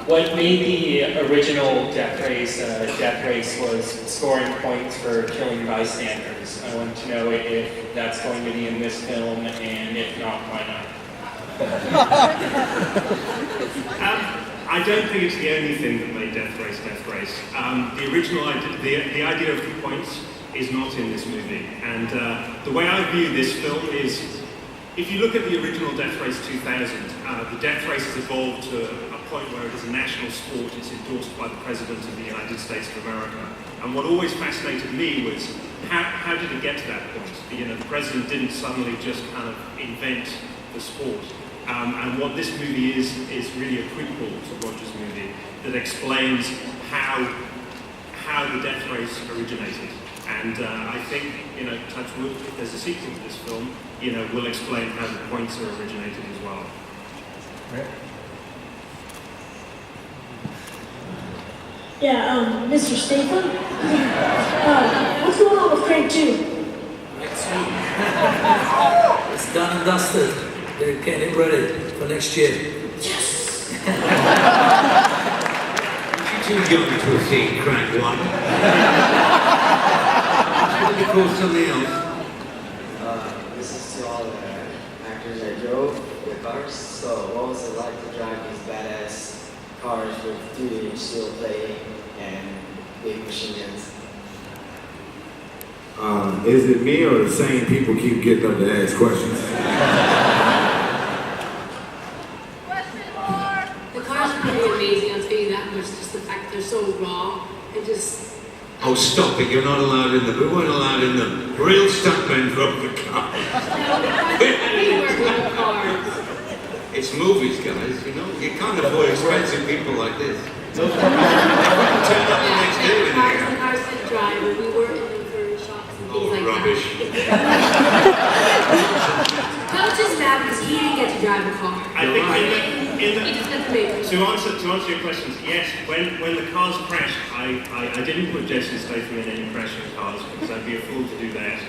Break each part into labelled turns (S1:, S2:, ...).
S1: What made the original Death Race was scoring points for killing bystanders. I want to know if that's going to be in this film, and if not, why not?
S2: I don't think it's the only thing that made Death Race. The original idea, the idea of the points is not in this movie. And the way I view this film is, if you look at the original Death Race 2000, the Death Race has evolved to a point where it is a national sport. It's endorsed by the President of the United States of America. And what always fascinated me was how did it get to that point? You know, the President didn't suddenly just kind of invent the sport. And what this movie is really a prequel to Roger's movie that explains how the Death Race originated. And I think, you know, touch wood, if there's a sequel to this film, you know, we'll explain how the points are originated as well.
S3: Right.
S4: Yeah, Mr. Statham, what's going on with Crank 2?
S5: It's done and dusted. They're getting it ready for next year.
S4: Yes!
S6: You're too young to have seen Crank 1. Should we call something else?
S7: This is to all the actors that drove the cars. So what was it like to drive these badass cars with 3D steel plate and big machine guns?
S8: Is it me or the same people keep getting up to ask questions?
S9: The cars are pretty amazing, I'll tell you that much. Just the fact they're so raw and just...
S6: Oh, stop it, you're not allowed in them. We weren't allowed in them. Real stuntmen drove the cars.
S9: We work on cars.
S6: It's movies, guys, you know? You can't avoid expensive people like this. Turn up the next day with
S9: The cars that drive, and we were in them for shops and things like
S6: rubbish.
S9: that. That was just bad because he didn't get to drive a car.
S2: I think
S9: He just got to make it.
S2: to answer your questions, yes, when the cars crashed, I didn't put Jason Statham in any crashing cars because I'd be a fool to do that.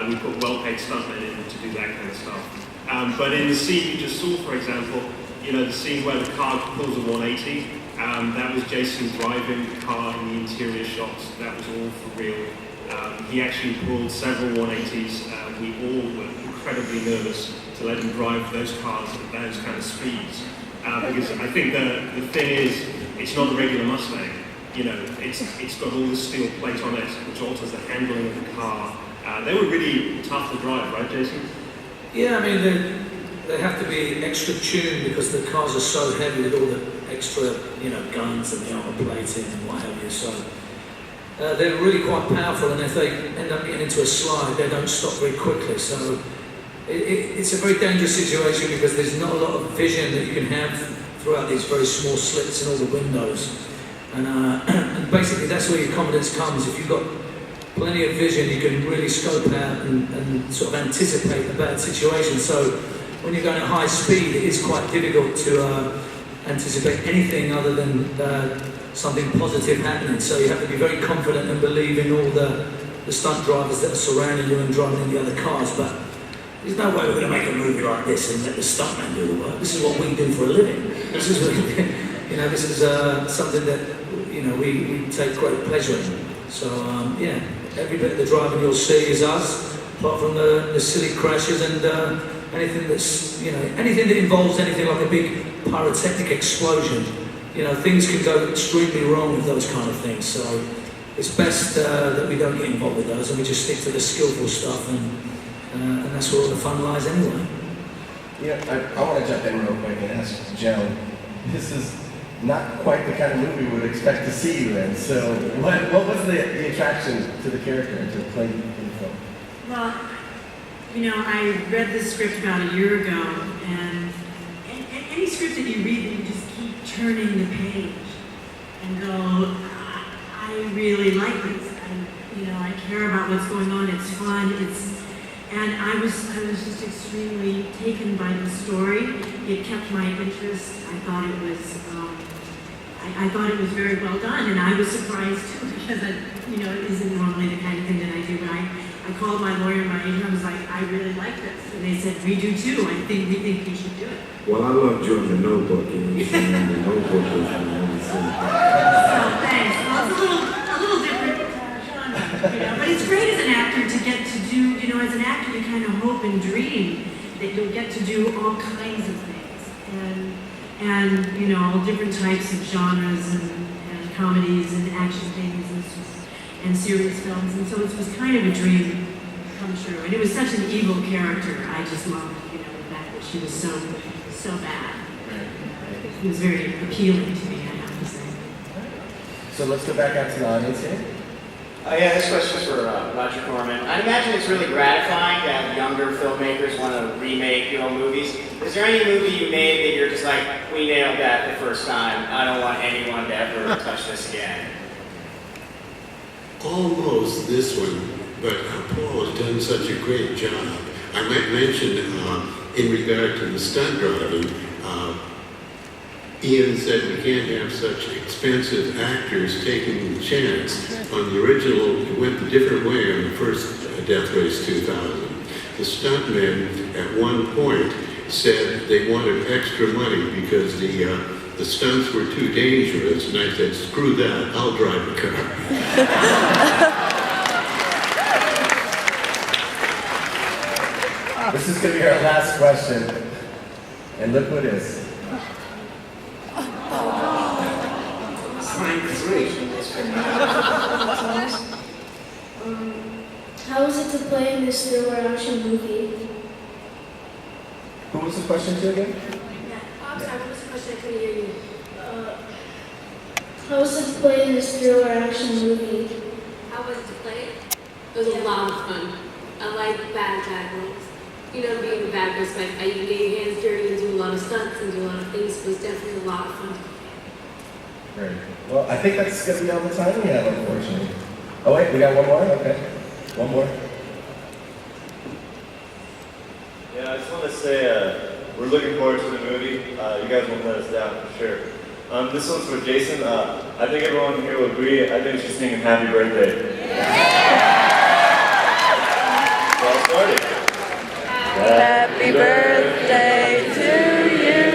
S2: We put well-paid stuntmen in to do that kind of stuff. But in the scene you just saw, for example, you know, the scene where the car pulls a 180, that was Jason driving the car in the interior shots. That was all for real. He actually pulled several 180s. We all were incredibly nervous to let him drive those cars at those kind of speeds. Because I think the thing is, it's not a regular Mustang. You know, it's got all this steel plate on it, which alters the handling of the car. They were really tough to drive, right, Jason?
S5: Yeah, I mean, they have to be extra tuned because the cars are so heavy with all the extra, you know, guns and the armor plating and what have you. So they're really quite powerful, and if they end up getting into a slide, they don't stop very quickly. So it's a very dangerous situation because there's not a lot of vision that you can have throughout these very small slits in all the windows. And basically that's where your confidence comes. If you've got plenty of vision, you can really scope out and sort of anticipate a bad situation. So when you're going at high speed, it is quite difficult to anticipate anything other than something positive happening. So you have to be very confident and believe in all the stunt drivers that are surrounding you and driving in the other cars. But there's no way we're going to make a movie like this and let the stuntman do the work. This is what we do for a living. This is, you know, this is something that, you know, we take great pleasure in. So yeah, every bit of the driving you'll see is us, apart from the silly crashes and anything that's, you know, anything that involves anything like a big pyrotechnic explosion. You know, things can go extremely wrong with those kind of things. So it's best that we don't get involved with those and we just stick to the skillful stuff, and that's where all the fun lies anyway.
S3: Yeah, I want to jump in real quick and ask Joe. This is not quite the kind of movie we would expect to see you in. So what was the attraction to the character to play in the film?
S10: Well, you know, I read this script about a year ago, and any script that you read, you just keep turning the page and go, I really like this. I care about what's going on. It's fun. And I was just extremely taken by the story. It kept my interest. I thought it was very well done, and I was surprised too because it isn't normally the kind of thing that I do. But I called my lawyer and my agent, I was like, I really like this. And they said, we do too, we think you should do it.
S8: Well, I love doing the Notebook, and the Notebook is
S10: So thanks. Well, it's a little different genre, but it's great as an actor to get to do, as an actor you kind of hope and dream that you'll get to do all kinds of things. And all different types of genres and comedies and action things and serious films. And so it was kind of a dream come true. And it was such an evil character. I just loved, the fact that she was so bad. It was very appealing to me, I have to say.
S3: So let's go back out to the audience here.
S11: Yeah, this question's for Roger Corman. I imagine it's really gratifying to have younger filmmakers want to remake your old movies. Is there any movie you made that you're just like, we nailed that the first time, I don't want anyone to ever touch this again?
S6: Almost this one, but Paul has done such a great job. I might mention, in regard to the stunt driving, Ian said we can't have such expensive actors taking the chance. On the original, it went the different way on the first Death Race 2000. The stuntmen at one point said they wanted extra money because the stunts were too dangerous, and I said, screw that, I'll drive the car.
S3: This is going to be our last question. And look who it is.
S4: How was it to play in this thriller action movie?
S3: Who was the question to again?
S9: I'm sorry, what was the question? I couldn't hear you.
S4: How was it to play in this thriller action movie?
S9: How was it to play it? It was a lot of fun. I like bad roles. Being a bad person, you get your hands dirty and do a lot of stunts and do a lot of things. It was definitely a lot of fun.
S3: Great. Well, I think that's going to be all the time we have, unfortunately. Oh, wait, we got one more? Okay. One more.
S12: Yeah, I just want to say we're looking forward to the movie. You guys won't let us down, for sure. This one's for Jason. I think everyone here will agree. I think she's singing Happy Birthday. Well started.
S13: Happy birthday to you.